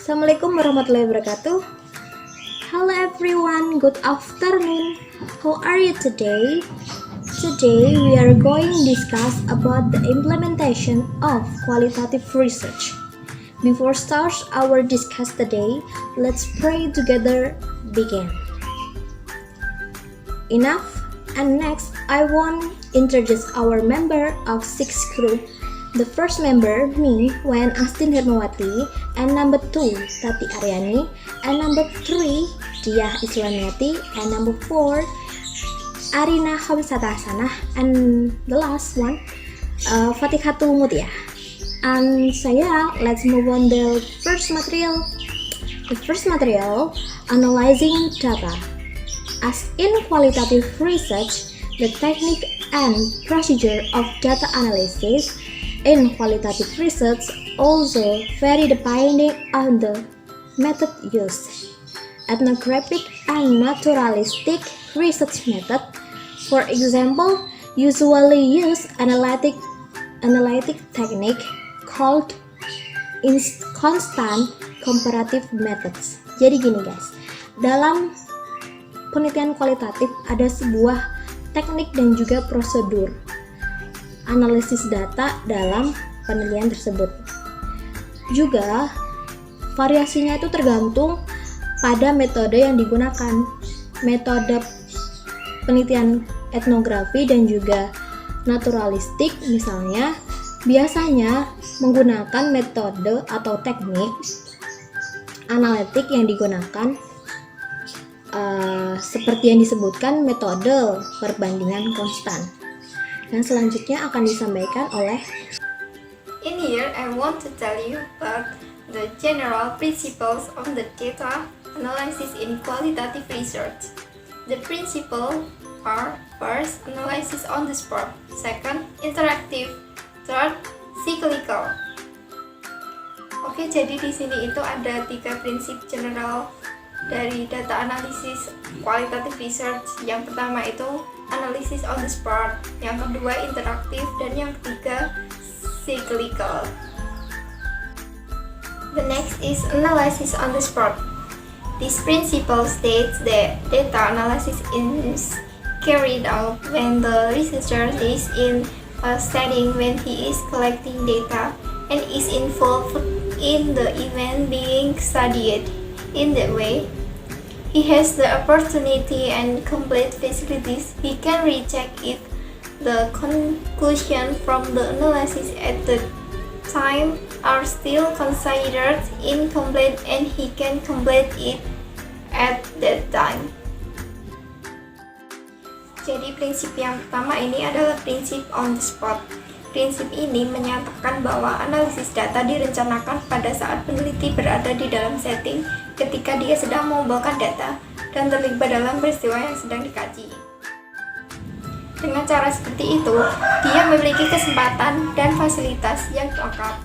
Assalamualaikum warahmatullahi wabarakatuh. Hello everyone, good afternoon. How are you today? Today we are going to discuss about the implementation of qualitative research. Before start our discuss today, let's pray together. Begin. Enough. And next, I want to introduce our member of 6 group. The first member, me, Wen Astin Hermawati, and number 2, Tati Aryani, and number 3, Diah Iswaniati, and number 4, Arina Hamsata Hasanah, and the last one, Fatihatu Mutia. And let's move on the first material. The first material, analyzing data. As in qualitative research, the technique and procedure of data analysis in qualitative research also vary depending on the method used. Ethnographic and naturalistic research method, for example, usually use analytic technique called constant comparative methods. Jadi gini guys, dalam penelitian kualitatif ada sebuah teknik dan juga prosedur analisis data dalam penelitian tersebut. Juga variasinya itu tergantung pada metode yang digunakan. Metode penelitian etnografi dan juga naturalistik misalnya biasanya menggunakan metode atau teknik analitik yang digunakan seperti yang disebutkan metode perbandingan konstan. Yang selanjutnya akan disampaikan oleh In here, I want to tell you about the general principles of the data analysis in qualitative research. The principles are: first, analysis on the spot; second, interactive; third, cyclical. Oke, jadi di sini itu ada 3 prinsip general dari data analisis qualitative research. Yang pertama itu analysis on the spot, yang kedua interaktif, dan yang ketiga cyclical. The next is analysis on the spot. This principle states that data analysis is carried out when the researcher is in a setting when he is collecting data and is involved in the event being studied. In that way, he has the opportunity and complete facilities. He can recheck if the conclusion from the analysis at the time are still considered incomplete, and he can complete it at that time. Jadi prinsip yang pertama ini adalah prinsip on the spot. Prinsip ini menyatakan bahwa analisis data direncanakan pada saat peneliti berada di dalam setting ketika dia sedang mengumpulkan data dan terlibat dalam peristiwa yang sedang dikaji. Dengan cara seperti itu, dia memiliki kesempatan dan fasilitas yang lengkap.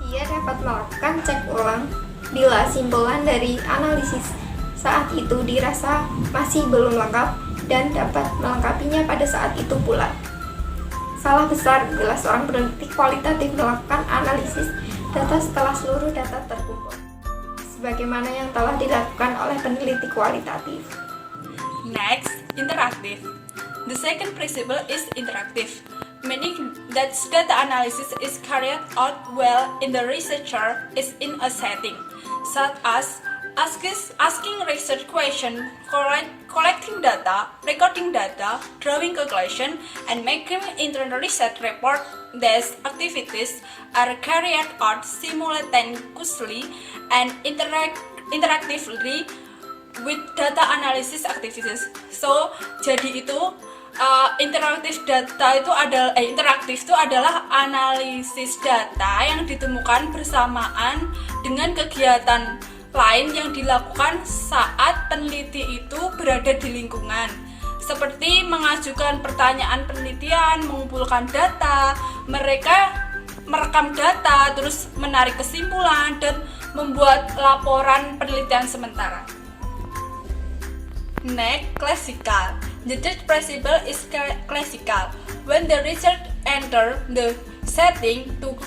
Dia dapat melakukan cek ulang bila simpulan dari analisis saat itu dirasa masih belum lengkap dan dapat melengkapinya pada saat itu pula. Salah besar bila seorang peneliti kualitatif melakukan analisis data setelah seluruh data terkumpul, sebagaimana yang telah dilakukan oleh peneliti kualitatif. Next, interactive. The second principle is interactive, meaning that data analysis is carried out while the researcher is in a setting, such as asking research questions, collecting data, recording data, drawing conclusion, and making internal research report. These activities are carried out simultaneously and interactively with data analysis activities. So, jadi itu interaktif itu adalah analisis data yang ditemukan bersamaan dengan kegiatan lain yang dilakukan saat peneliti itu berada di lingkungan, seperti mengajukan pertanyaan penelitian, mengumpulkan data, mereka merekam data, terus menarik kesimpulan dan membuat laporan penelitian sementara. Next, classical. The third principle is classical. When the researcher enter the setting to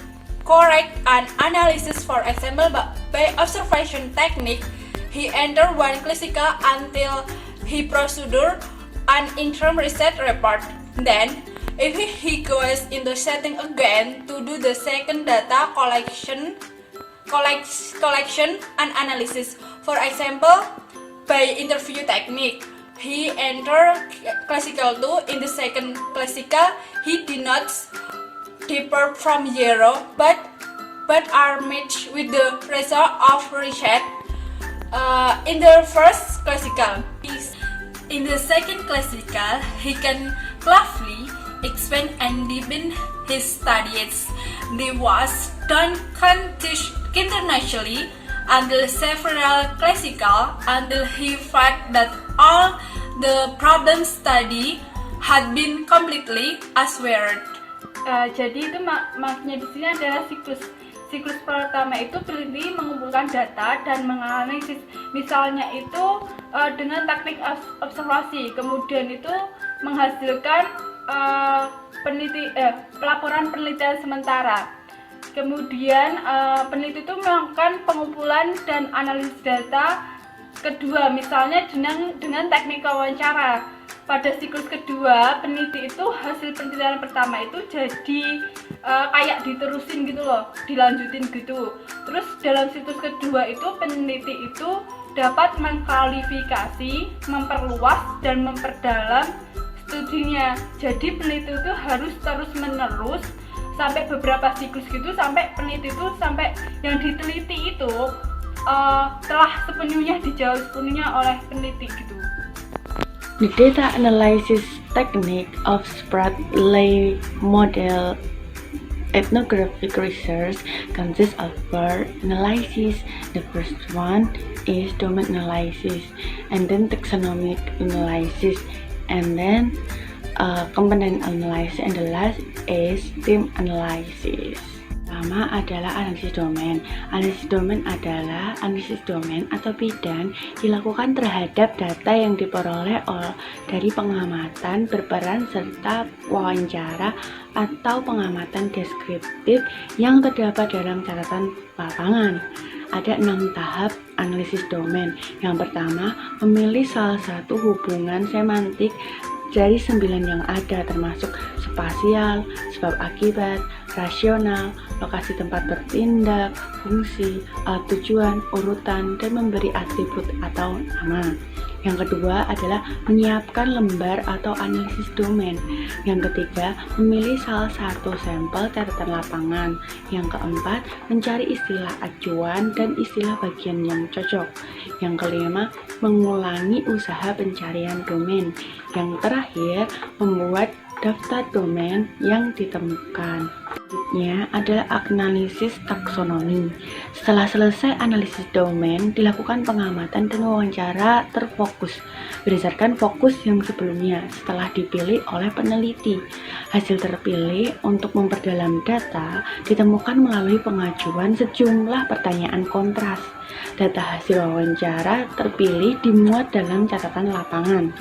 correct an analysis, for example, by observation technique, he enter one classical until he procedure an interim reset report. Then, if he goes into setting again to do the second data collection and analysis, for example, by interview technique, he enter classical 2 in the second classical. He denotes differ from zero, but are matched with the result of reset in the first classical. In the second classical, he can cleverly expand and deepen his studies. This was done internationally until several classical, until he found that all the problem study had been completely assured. Jadi itu maksudnya di sini adalah siklus pertama itu peneliti mengumpulkan data dan menganalisis, misalnya itu dengan teknik observasi, kemudian itu menghasilkan pelaporan penelitian sementara. Kemudian peneliti itu melakukan pengumpulan dan analisis data kedua, misalnya dengan teknik wawancara. Pada siklus kedua, peneliti itu hasil penelitian pertama itu jadi kayak diterusin gitu loh, dilanjutin gitu. Terus dalam siklus kedua itu peneliti itu dapat mengklarifikasi, memperluas dan memperdalam studinya. Jadi peneliti itu harus terus menerus sampai beberapa siklus gitu, sampai peneliti itu sampai yang diteliti itu telah sepenuhnya dijawab sepenuhnya oleh peneliti gitu. The data analysis technique of spread lay model ethnographic research consists of four analyses. The first one is domain analysis, and then taxonomic analysis, and then component analysis, and the last is theme analysis. Pertama adalah analisis domain. Analisis domain adalah analisis domain atau bidang dilakukan terhadap data yang diperoleh dari pengamatan berperan serta wawancara atau pengamatan deskriptif yang terdapat dalam catatan lapangan. Ada 6 tahap analisis domain. Yang pertama, memilih salah satu hubungan semantik dari 9 yang ada, termasuk spasial, sebab akibat, rasional, lokasi tempat bertindak, fungsi, alat tujuan, urutan, dan memberi atribut atau nama. Yang kedua adalah menyiapkan lembar atau analisis domain. Yang ketiga, memilih salah satu sampel catatan lapangan. Yang keempat, mencari istilah acuan dan istilah bagian yang cocok. Yang kelima, mengulangi usaha pencarian domain. Yang terakhir, membuat daftar domain yang ditemukan. Selanjutnya adalah analisis taksonomi. Setelah selesai analisis domain, dilakukan pengamatan dan wawancara terfokus berdasarkan fokus yang sebelumnya setelah dipilih oleh peneliti. Hasil terpilih untuk memperdalam data ditemukan melalui pengajuan sejumlah pertanyaan kontras. Data hasil wawancara terpilih dimuat dalam catatan lapangan.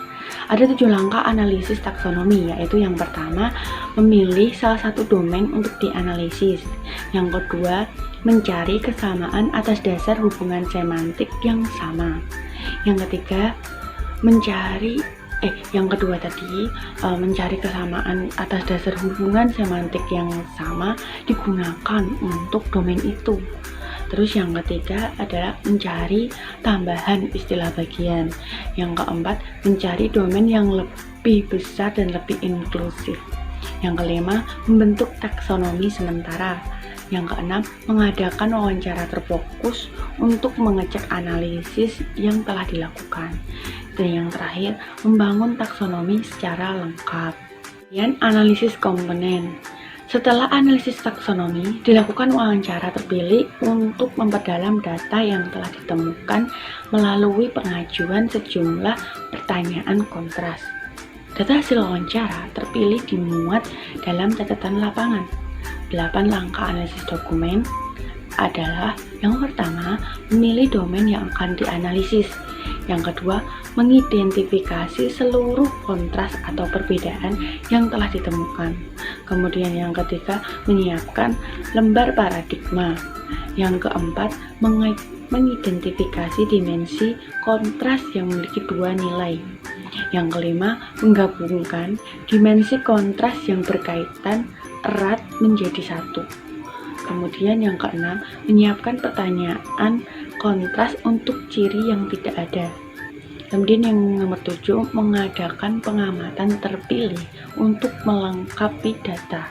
Ada 7 langkah analisis taksonomi, yaitu yang pertama, memilih salah satu domain untuk dianalisis. Yang kedua, mencari kesamaan atas dasar hubungan semantik yang sama. Yang ketiga, mencari kesamaan atas dasar hubungan semantik yang sama digunakan untuk domain itu. Terus yang ketiga adalah mencari tambahan istilah bagian. Yang keempat, mencari domain yang lebih besar dan lebih inklusif. Yang kelima, membentuk taksonomi sementara. Yang keenam, mengadakan wawancara terfokus untuk mengecek analisis yang telah dilakukan. Dan yang terakhir, membangun taksonomi secara lengkap. Dan analisis komponen. Setelah analisis taksonomi, dilakukan wawancara terpilih untuk memperdalam data yang telah ditemukan melalui pengajuan sejumlah pertanyaan kontras. Data hasil wawancara terpilih dimuat dalam catatan lapangan. 8 langkah analisis dokumen adalah: yang pertama, memilih domain yang akan dianalisis. Yang kedua, mengidentifikasi seluruh kontras atau perbedaan yang telah ditemukan. Kemudian yang ketiga, menyiapkan lembar paradigma. Yang keempat, mengidentifikasi dimensi kontras yang memiliki dua nilai. Yang kelima, menggabungkan dimensi kontras yang berkaitan erat menjadi satu. Kemudian yang keenam, menyiapkan pertanyaan kontras untuk ciri yang tidak ada. Kemudian yang nomor 7, mengadakan pengamatan terpilih untuk melengkapi data.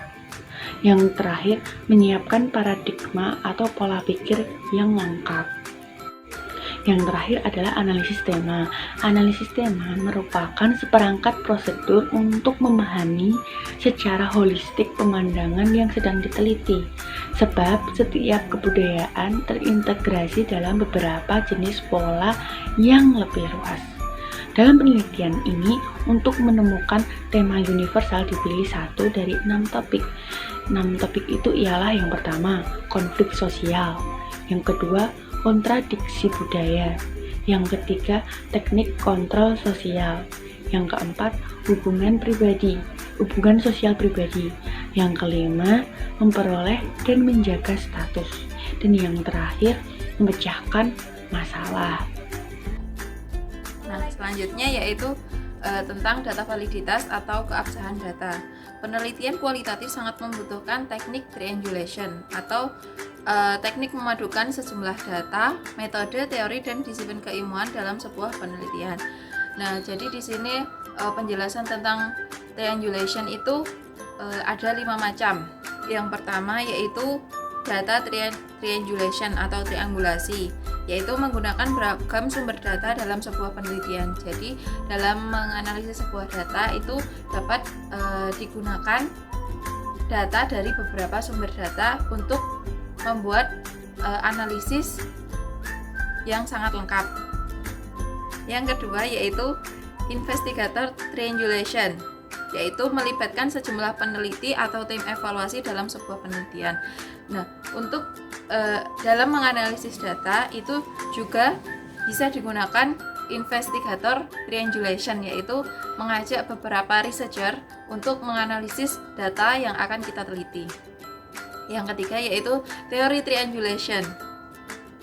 Yang terakhir, menyiapkan paradigma atau pola pikir yang lengkap. Yang terakhir adalah analisis tema. Analisis tema merupakan seperangkat prosedur untuk memahami secara holistik pemandangan yang sedang diteliti, sebab setiap kebudayaan terintegrasi dalam beberapa jenis pola yang lebih luas. Dalam penelitian ini, untuk menemukan tema universal dipilih 1 dari 6 topik. 6 topik itu ialah yang pertama, konflik sosial. Yang kedua, kontradiksi budaya. Yang ketiga, teknik kontrol sosial. Yang keempat, hubungan sosial pribadi. Yang kelima, memperoleh dan menjaga status. Dan yang terakhir, memecahkan masalah. Nah, selanjutnya yaitu tentang data validitas atau keabsahan data. Penelitian kualitatif sangat membutuhkan teknik triangulation atau teknik memadukan sejumlah data, metode, teori, dan disiplin keilmuan dalam sebuah penelitian. Nah, jadi di sini penjelasan tentang triangulation itu ada 5 macam. Yang pertama yaitu data triangulation atau triangulasi, yaitu menggunakan beragam sumber data dalam sebuah penelitian. Jadi dalam menganalisis sebuah data itu dapat digunakan data dari beberapa sumber data untuk membuat analisis yang sangat lengkap. Yang kedua yaitu investigator triangulation, yaitu melibatkan sejumlah peneliti atau tim evaluasi dalam sebuah penelitian. Nah, untuk dalam menganalisis data itu juga bisa digunakan investigator triangulation, yaitu mengajak beberapa researcher untuk menganalisis data yang akan kita teliti. Yang ketiga yaitu teori triangulation,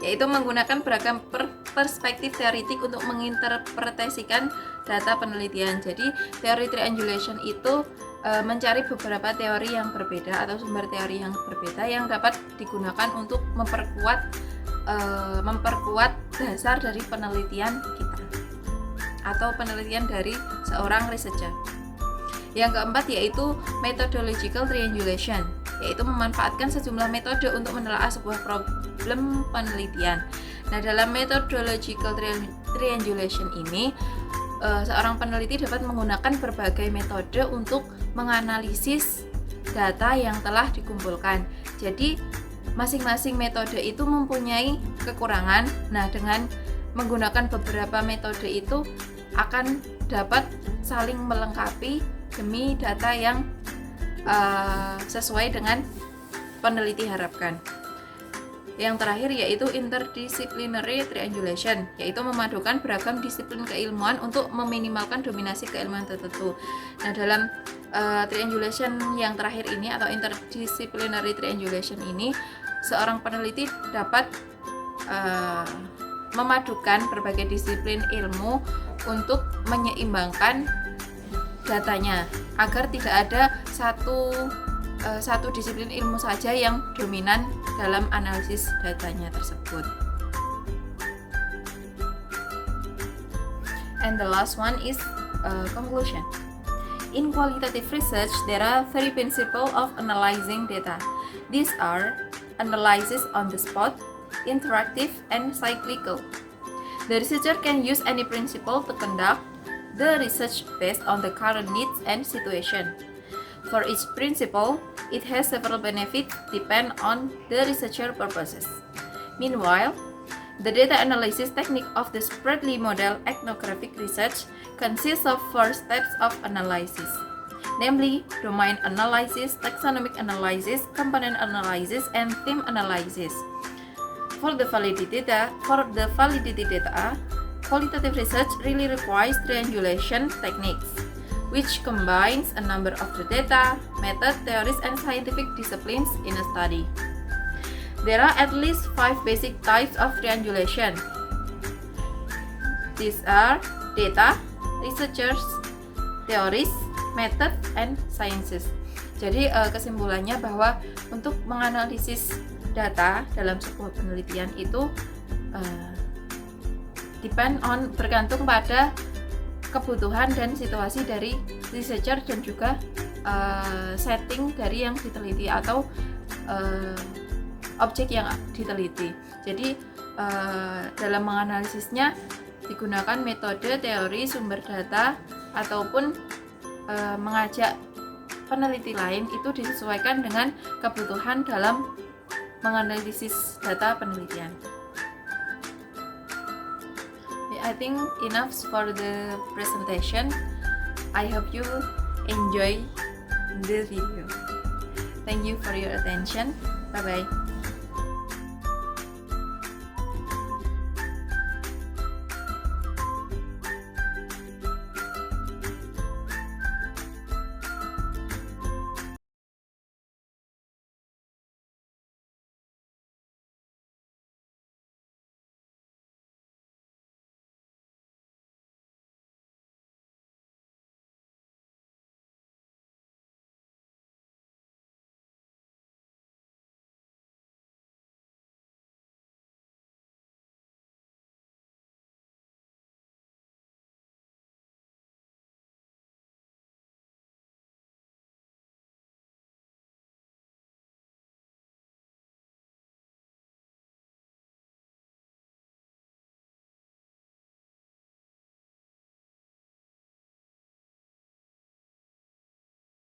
yaitu menggunakan beragam perspektif teoritik untuk menginterpretasikan data penelitian. Jadi teori triangulation itu mencari beberapa teori yang berbeda atau sumber teori yang berbeda yang dapat digunakan untuk memperkuat dasar dari penelitian kita atau penelitian dari seorang researcher. Yang keempat yaitu methodological triangulation, yaitu memanfaatkan sejumlah metode untuk menelaah sebuah problem penelitian. Nah, dalam methodological triangulation ini seorang peneliti dapat menggunakan berbagai metode untuk menganalisis data yang telah dikumpulkan. Jadi masing-masing metode itu mempunyai kekurangan. Nah, dengan menggunakan beberapa metode itu akan dapat saling melengkapi demi data yang sesuai dengan peneliti harapkan. Yang terakhir yaitu interdisciplinary triangulation, yaitu memadukan beragam disiplin keilmuan untuk meminimalkan dominasi keilmuan tertentu. Nah, dalam triangulation yang terakhir ini atau interdisciplinary triangulation ini, seorang peneliti dapat memadukan berbagai disiplin ilmu untuk menyeimbangkan datanya agar tidak ada satu disiplin ilmu saja yang dominan dalam analisis datanya tersebut. And the last one is conclusion. In qualitative research, there are 3 principles of analyzing data. These are analysis on the spot, interactive, and cyclical. The researcher can use any principle to conduct the research based on the current needs and situation. For each principle, it has several benefits depend on the researcher purposes. Meanwhile, the data analysis technique of the Spratly model ethnographic research consists of 4 steps of analysis, namely domain analysis, taxonomic analysis, component analysis, and theme analysis. For the validity data, qualitative research really requires triangulation techniques, which combines a number of the data, method, theories, and scientific disciplines in a study. There are at least 5 basic types of triangulation. These are data, researchers, theories, method, and sciences. Jadi kesimpulannya bahwa untuk menganalisis data dalam sebuah penelitian itu bergantung pada kebutuhan dan situasi dari researcher dan juga setting dari yang diteliti atau objek yang diteliti. Jadi dalam menganalisisnya digunakan metode, teori, sumber data ataupun mengajak peneliti lain itu disesuaikan dengan kebutuhan dalam menganalisis data penelitian. I think enough for the presentation. I hope you enjoy the video. Thank you for your attention. Bye bye.